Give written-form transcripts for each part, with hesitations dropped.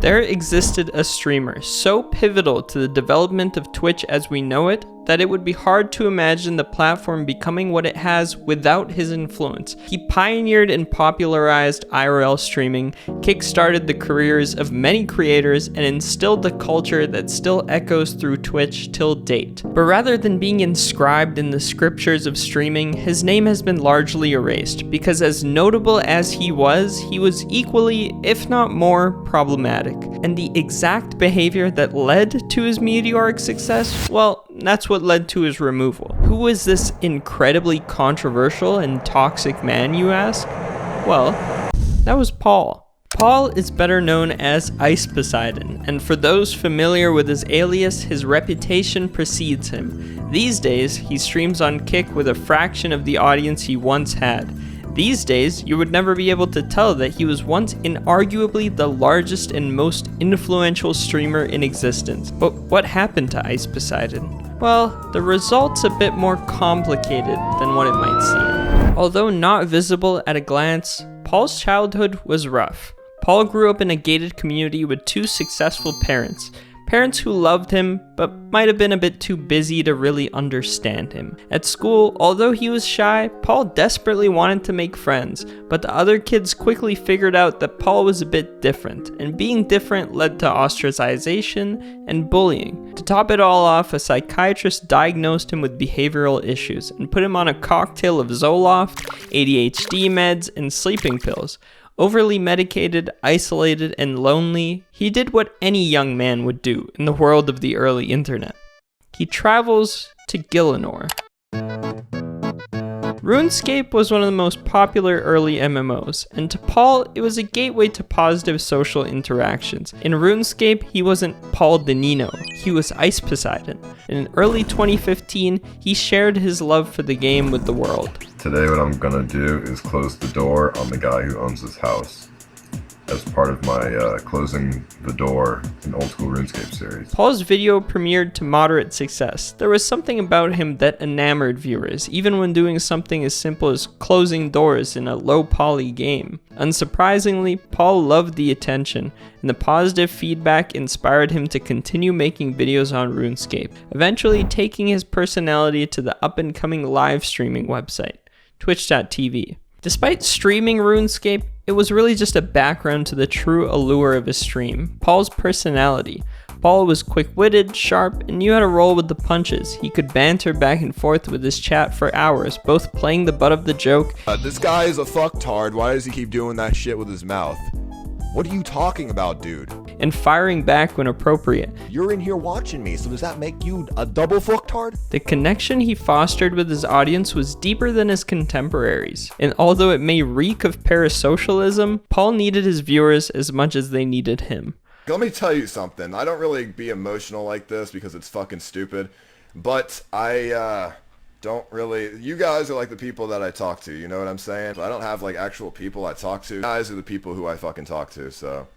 There existed a streamer so pivotal to the development of Twitch as we know it that it would be hard to imagine the platform becoming what it has without his influence. He pioneered and popularized IRL streaming, kickstarted the careers of many creators, and instilled a culture that still echoes through Twitch till date. But rather than being inscribed in the scriptures of streaming, his name has been largely erased, because as notable as he was equally, if not more, problematic. And the exact behavior that led to his meteoric success, well, that's what led to his removal. Who was this incredibly controversial and toxic man, you ask? Well, that was Paul. Paul is better known as Ice Poseidon, and for those familiar with his alias, his reputation precedes him. These days, he streams on Kick with a fraction of the audience he once had. These days, you would never be able to tell that he was once inarguably the largest and most influential streamer in existence. But what happened to Ice Poseidon? Well, the result's a bit more complicated than what it might seem. Although not visible at a glance, Paul's childhood was rough. Paul grew up in a gated community with two successful parents who loved him, but might have been a bit too busy to really understand him. At school, although he was shy, Paul desperately wanted to make friends, but the other kids quickly figured out that Paul was a bit different, and being different led to ostracization and bullying. To top it all off, a psychiatrist diagnosed him with behavioral issues and put him on a cocktail of Zoloft, ADHD meds, and sleeping pills. Overly medicated, isolated, and lonely, he did what any young man would do in the world of the early internet. He travels to Gielinor. Runescape was one of the most popular early MMOs, and to Paul, it was a gateway to positive social interactions. In Runescape, he wasn't Paul the Nino, he was Ice Poseidon. In early 2015, he shared his love for the game with the world. Today what I'm gonna do is close the door on the guy who owns this house as part of my closing the door in old school RuneScape series. Paul's video premiered to moderate success. There was something about him that enamored viewers, even when doing something as simple as closing doors in a low poly game. Unsurprisingly, Paul loved the attention, and the positive feedback inspired him to continue making videos on RuneScape, eventually taking his personality to the up-and-coming live streaming website, twitch.tv. Despite streaming RuneScape, it was really just a background to the true allure of his stream, Paul's personality. Paul was quick-witted, sharp, and knew how to roll with the punches. He could banter back and forth with his chat for hours, both playing the butt of the joke. This guy is a fucktard, why does he keep doing that shit with his mouth? What are you talking about, dude? And firing back when appropriate. You're in here watching me, so does that make you a double fucktard? The connection he fostered with his audience was deeper than his contemporaries. And although it may reek of parasocialism, Paul needed his viewers as much as they needed him. Let me tell you something. I don't really be emotional like this because it's fucking stupid, but I don't really, you guys are like the people that I talk to, you know what I'm saying? I don't have like actual people I talk to. You guys are the people who I fucking talk to, so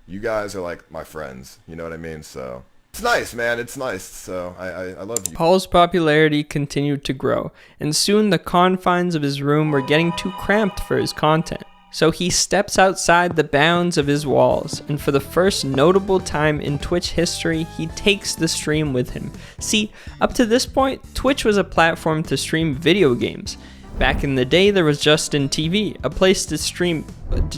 you guys are like my friends, you know what I mean? So it's nice, man, it's nice, so I love you. Paul's popularity continued to grow, and soon the confines of his room were getting too cramped for his content. So he steps outside the bounds of his walls, and for the first notable time in Twitch history, he takes the stream with him. See, up to this point, Twitch was a platform to stream video games. Back in the day, there was Justin TV, a place to stream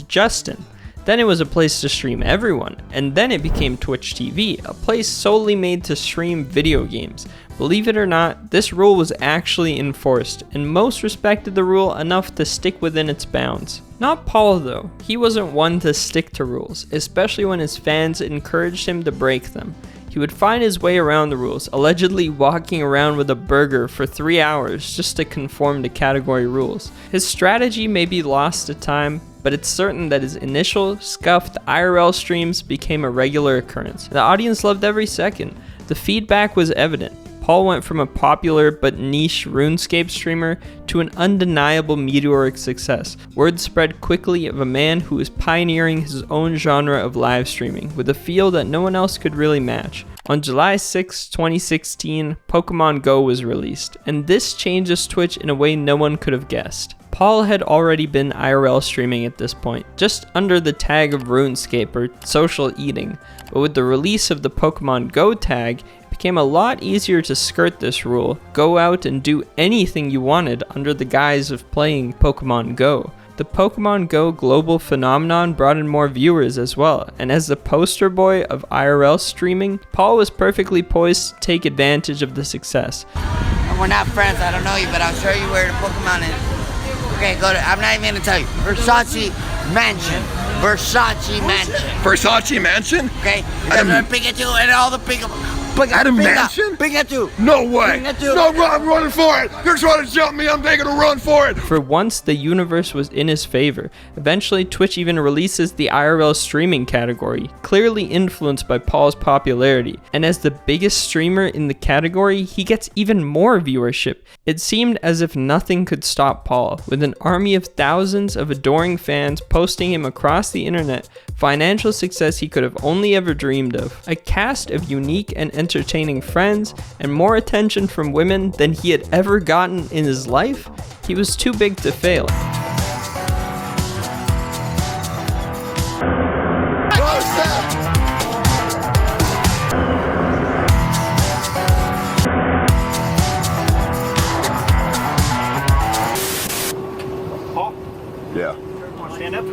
Justin. Then it was a place to stream everyone, and then it became Twitch TV, a place solely made to stream video games. Believe it or not, this rule was actually enforced, and most respected the rule enough to stick within its bounds. Not Paul though, he wasn't one to stick to rules, especially when his fans encouraged him to break them. He would find his way around the rules, allegedly walking around with a burger for 3 hours just to conform to category rules. His strategy may be lost to time, but it's certain that his initial, scuffed IRL streams became a regular occurrence. The audience loved every second. The feedback was evident. Paul went from a popular but niche RuneScape streamer to an undeniable meteoric success. Word spread quickly of a man who was pioneering his own genre of live streaming, with a feel that no one else could really match. On July 6, 2016, Pokemon Go was released, and this changes Twitch in a way no one could have guessed. Paul had already been IRL streaming at this point, just under the tag of Runescape or social eating, but with the release of the Pokemon Go tag, it became a lot easier to skirt this rule, go out and do anything you wanted under the guise of playing Pokemon Go. The Pokemon Go global phenomenon brought in more viewers as well, and as the poster boy of IRL streaming, Paul was perfectly poised to take advantage of the success. We're not friends, I don't know you, but I'll show you where the Pokemon is. Okay, go to, I'm not even gonna tell you. Versace Mansion. Versace Mansion. Versace Mansion? Okay? Pikachu and all the Pikachu. At a mansion? Pikachu. No way. Pikachu. No, I'm running for it. You're trying to jump me. I'm taking a run for it. For once, the universe was in his favor. Eventually, Twitch even releases the IRL streaming category, clearly influenced by Paul's popularity. And as the biggest streamer in the category, he gets even more viewership. It seemed as if nothing could stop Paul, with an army of thousands of adoring fans posting him across the internet, financial success he could have only ever dreamed of, a cast of unique and entertaining friends, and more attention from women than he had ever gotten in his life. He was too big to fail. Yeah. Stand up.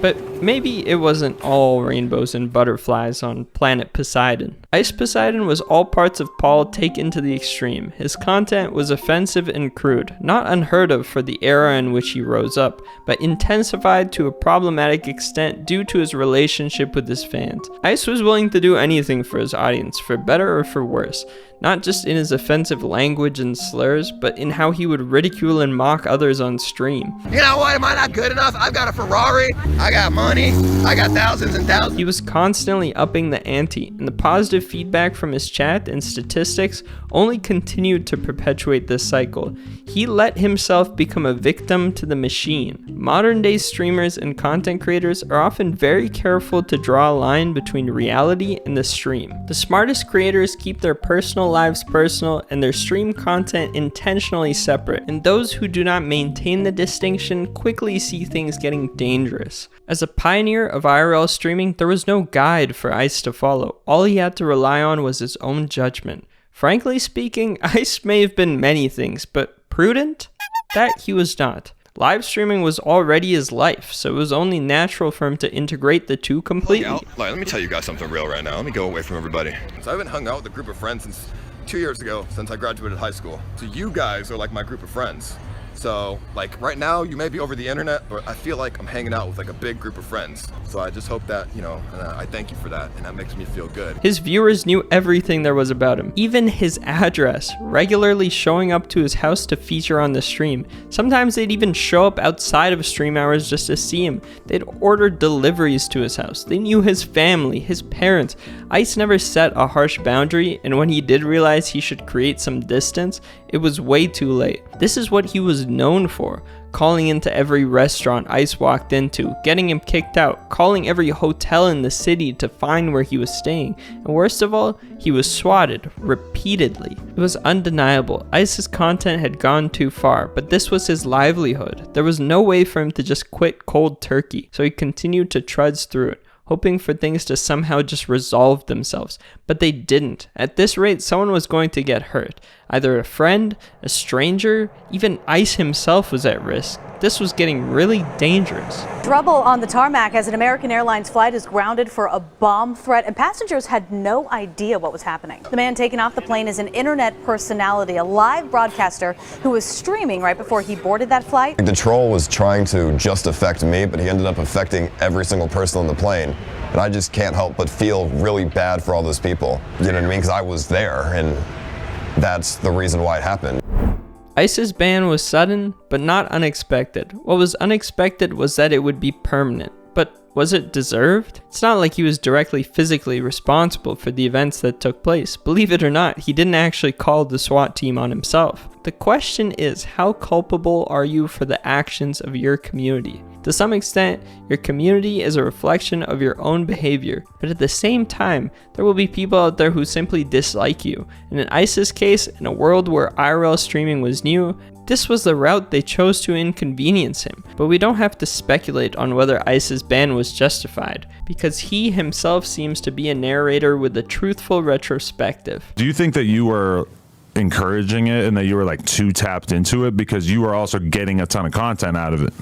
But maybe it wasn't all rainbows and butterflies on planet Poseidon. Ice Poseidon was all parts of Paul taken to the extreme. His content was offensive and crude, not unheard of for the era in which he rose up, but intensified to a problematic extent due to his relationship with his fans. Ice was willing to do anything for his audience, for better or for worse. Not just in his offensive language and slurs, but in how he would ridicule and mock others on stream. You know what? Am I not good enough? I've got a Ferrari. I got money. I got thousands and thousands. He was constantly upping the ante, and the positive feedback from his chat and statistics only continued to perpetuate this cycle. He let himself become a victim to the machine. Modern day streamers and content creators are often very careful to draw a line between reality and the stream. The smartest creators keep their personal lives personal and their stream content intentionally separate, and those who do not maintain the distinction quickly see things getting dangerous. As a pioneer of IRL streaming, there was no guide for Ice to follow. All he had to rely on was his own judgment. Frankly speaking, Ice may have been many things, but prudent? That he was not. Live streaming was already his life, so it was only natural for him to integrate the two completely. Let me tell you guys something real right now. Let me go away from everybody. So I haven't hung out with a group of friends since 2 years ago, since I graduated high school. So you guys are like my group of friends. So like right now you may be over the internet, but I feel like I'm hanging out with like a big group of friends. So I just hope that, you know, I thank you for that, and that makes me feel good. His viewers knew everything there was about him, even his address, regularly showing up to his house to feature on the stream. Sometimes they'd even show up outside of stream hours just to see him. They'd order deliveries to his house. They knew his family, his parents. Ice never set a harsh boundary, and when he did realize he should create some distance, it was way too late. This is what he was known for, calling into every restaurant Ice walked into, getting him kicked out, calling every hotel in the city to find where he was staying, and worst of all, he was swatted repeatedly. It was undeniable. Ice's content had gone too far, but this was his livelihood. There was no way for him to just quit cold turkey, so he continued to trudge through it, hoping for things to somehow just resolve themselves, but they didn't. At this rate, someone was going to get hurt. Either a friend, a stranger, even Ice himself was at risk. This was getting really dangerous. Trouble on the tarmac as an American Airlines flight is grounded for a bomb threat, and passengers had no idea what was happening. The man taken off the plane is an internet personality, a live broadcaster who was streaming right before he boarded that flight. The troll was trying to just affect me, but he ended up affecting every single person on the plane. And I just can't help but feel really bad for all those people. You know what I mean? Because I was there, and that's the reason why it happened. Ice's ban was sudden, but not unexpected. What was unexpected was that it would be permanent. But was it deserved? It's not like he was directly physically responsible for the events that took place. Believe it or not, he didn't actually call the SWAT team on himself. The question is, how culpable are you for the actions of your community? To some extent, your community is a reflection of your own behavior, but at the same time, there will be people out there who simply dislike you. And in Ice's case, in a world where IRL streaming was new, this was the route they chose to inconvenience him. But we don't have to speculate on whether Ice's ban was justified, because he himself seems to be a narrator with a truthful retrospective. Do you think that you were encouraging it and that you were like too tapped into it because you were also getting a ton of content out of it?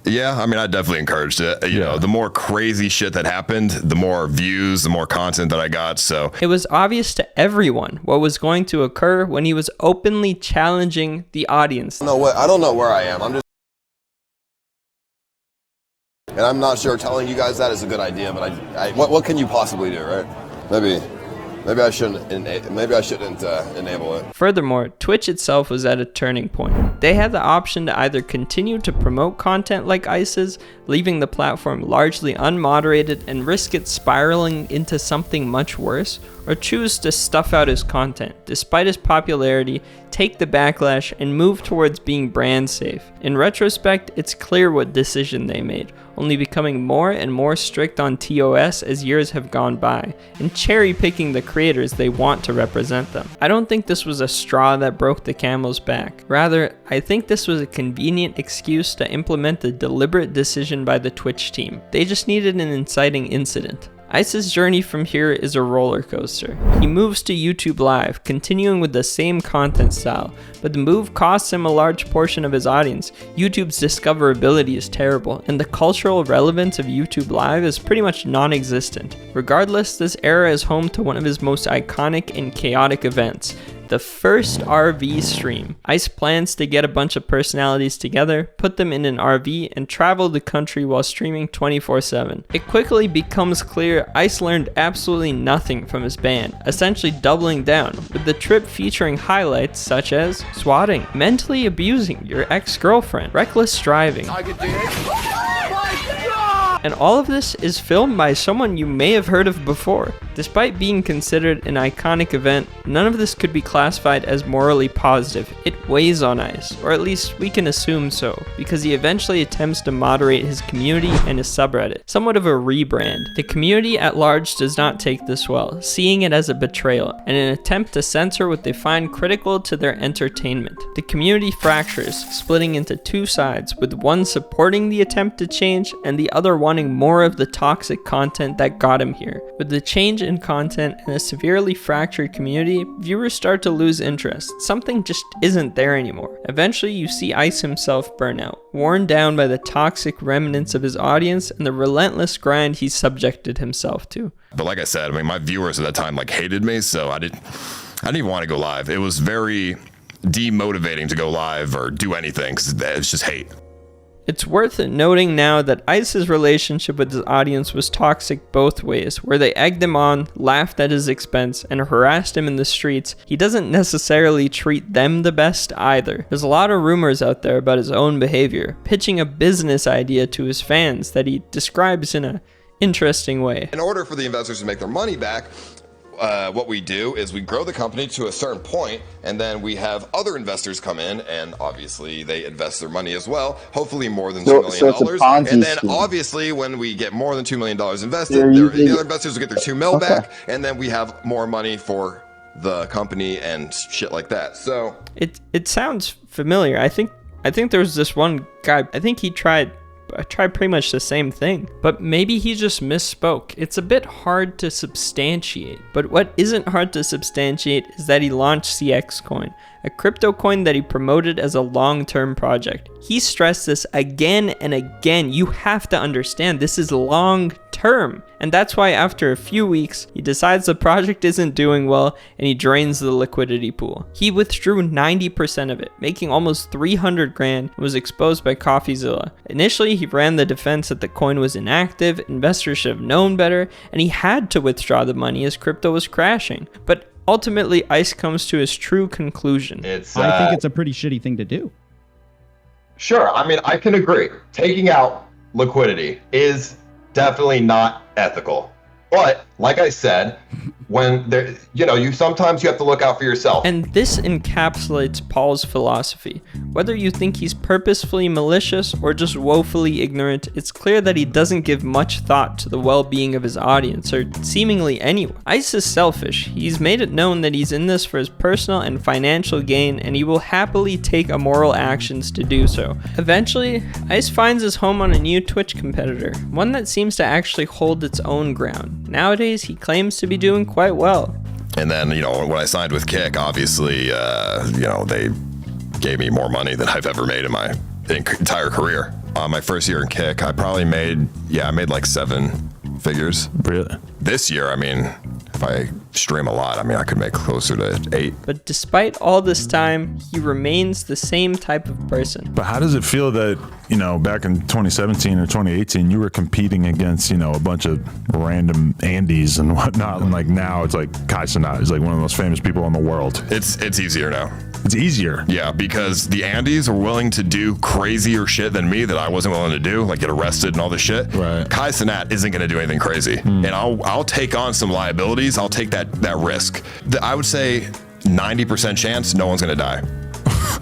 Yeah, I mean, I definitely encouraged it. You know, the more crazy shit that happened, the more views, the more content that I got. So it was obvious to everyone what was going to occur when he was openly challenging the audience. I don't know where I am. And I'm not sure telling you guys that is a good idea, but what can you possibly do, right? Maybe I shouldn't enable it. Furthermore, Twitch itself was at a turning point. They had the option to either continue to promote content like Ice's, leaving the platform largely unmoderated and risk it spiraling into something much worse, or choose to stuff out his content, despite his popularity, take the backlash, and move towards being brand safe. In retrospect, it's clear what decision they made, only becoming more and more strict on TOS as years have gone by, and cherry-picking the creators they want to represent them. I don't think this was a straw that broke the camel's back. Rather, I think this was a convenient excuse to implement a deliberate decision by the Twitch team. They just needed an inciting incident. Ice's journey from here is a roller coaster. He moves to YouTube Live, continuing with the same content style, but the move costs him a large portion of his audience. YouTube's discoverability is terrible, and the cultural relevance of YouTube Live is pretty much non-existent. Regardless, this era is home to one of his most iconic and chaotic events, the first RV stream. Ice plans to get a bunch of personalities together, put them in an RV, and travel the country while streaming 24/7. It quickly becomes clear Ice learned absolutely nothing from his ban, essentially doubling down, with the trip featuring highlights such as swatting, mentally abusing your ex-girlfriend, reckless driving. And all of this is filmed by someone you may have heard of before. Despite being considered an iconic event, none of this could be classified as morally positive. It weighs on Ice, or at least we can assume so, because he eventually attempts to moderate his community and his subreddit, somewhat of a rebrand. The community at large does not take this well, seeing it as a betrayal, and an attempt to censor what they find critical to their entertainment. The community fractures, splitting into two sides, with one supporting the attempt to change, and the other wanting more of the toxic content that got him here. With the change in content and a severely fractured community, viewers start to lose interest. Something just isn't there anymore. Eventually, you see Ice himself burn out, worn down by the toxic remnants of his audience and the relentless grind he subjected himself to. But like I said, I mean, my viewers at that time like hated me, so I didn't even want to go live. It was very demotivating to go live or do anything because it's just hate. It's worth noting now that Ice's relationship with his audience was toxic both ways, where they egged him on, laughed at his expense, and harassed him in the streets. He doesn't necessarily treat them the best either. There's a lot of rumors out there about his own behavior, pitching a business idea to his fans that he describes in an interesting way. In order for the investors to make their money back, what we do is we grow the company to a certain point, and then we have other investors come in, and obviously they invest their money as well, hopefully more than $2 million. And then obviously when we get more than $2 million invested, the other investors will get their $2 million back, and then we have more money for the company and shit like that. So it sounds familiar. I think there's this one guy, I think he tried pretty much the same thing, but maybe he just misspoke. It's a bit hard to substantiate, but what isn't hard to substantiate is that he launched CX Coin, a crypto coin that he promoted as a long-term project. He stressed this again and again. You have to understand, this is long-term. And that's why after a few weeks, he decides the project isn't doing well and he drains the liquidity pool. He withdrew 90% of it, making almost 300 grand, and was exposed by CoffeeZilla. Initially, he ran the defense that the coin was inactive, investors should have known better, and he had to withdraw the money as crypto was crashing. But ultimately, Ice comes to his true conclusion. I think it's a pretty shitty thing to do. Sure, I mean, I can agree. Taking out liquidity is definitely not ethical. But, like I said, when there, you sometimes you have to look out for yourself. And this encapsulates Paul's philosophy. Whether you think he's purposefully malicious or just woefully ignorant, it's clear that he doesn't give much thought to the well-being of his audience, or seemingly anyone. Ice is selfish. He's made it known that he's in this for his personal and financial gain, and he will happily take immoral actions to do so. Eventually, Ice finds his home on a new Twitch competitor, one that seems to actually hold its own ground. Nowadays, he claims to be doing quite well. And then, when I signed with Kick, obviously, they gave me more money than I've ever made in my entire career. My first year in Kick, I probably made like 7 figures. Really? This year, if I stream a lot, I could make closer to 8. But despite all this time, he remains the same type of person. But how does it feel that, back in 2017 or 2018, you were competing against, a bunch of random Andes and whatnot, and like now it's like Kai Cenat is like one of the most famous people in the world. It's easier now. It's easier. Yeah, because the Andes are willing to do crazier shit than me that I wasn't willing to do, like get arrested and all this shit. Right. Kai Cenat isn't going to do anything crazy. And I'll take on some liabilities. I'll take that risk. I would say 90% chance no one's going to die.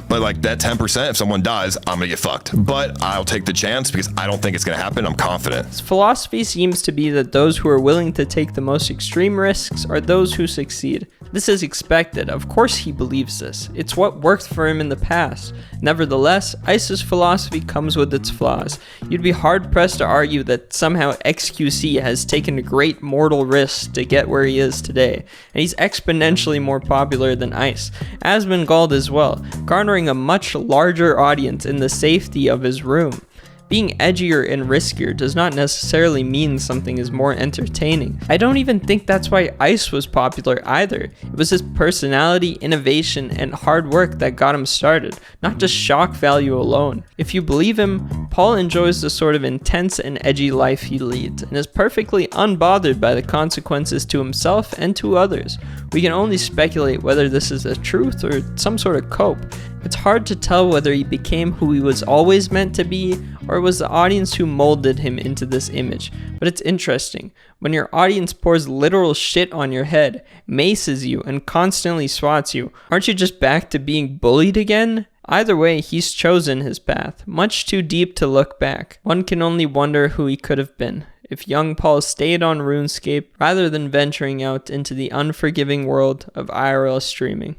But like that 10%, if someone dies, I'm gonna get fucked. But I'll take the chance because I don't think it's gonna happen. I'm confident. His philosophy seems to be that those who are willing to take the most extreme risks are those who succeed. This is expected. Of course he believes this. It's what worked for him in the past. Nevertheless, Ice's philosophy comes with its flaws. You'd be hard-pressed to argue that somehow XQC has taken a great mortal risk to get where he is today, and he's exponentially more popular than Ice. Asmongold as well, garnering a much larger audience in the safety of his room. Being edgier and riskier does not necessarily mean something is more entertaining. I don't even think that's why Ice was popular either. It was his personality, innovation, and hard work that got him started, not just shock value alone. If you believe him, Paul enjoys the sort of intense and edgy life he leads, and is perfectly unbothered by the consequences to himself and to others. We can only speculate whether this is the truth or some sort of cope. It's hard to tell whether he became who he was always meant to be, or it was the audience who molded him into this image. But it's interesting. When your audience pours literal shit on your head, maces you, and constantly swats you, aren't you just back to being bullied again? Either way, he's chosen his path, much too deep to look back. One can only wonder who he could have been if young Paul stayed on RuneScape rather than venturing out into the unforgiving world of IRL streaming.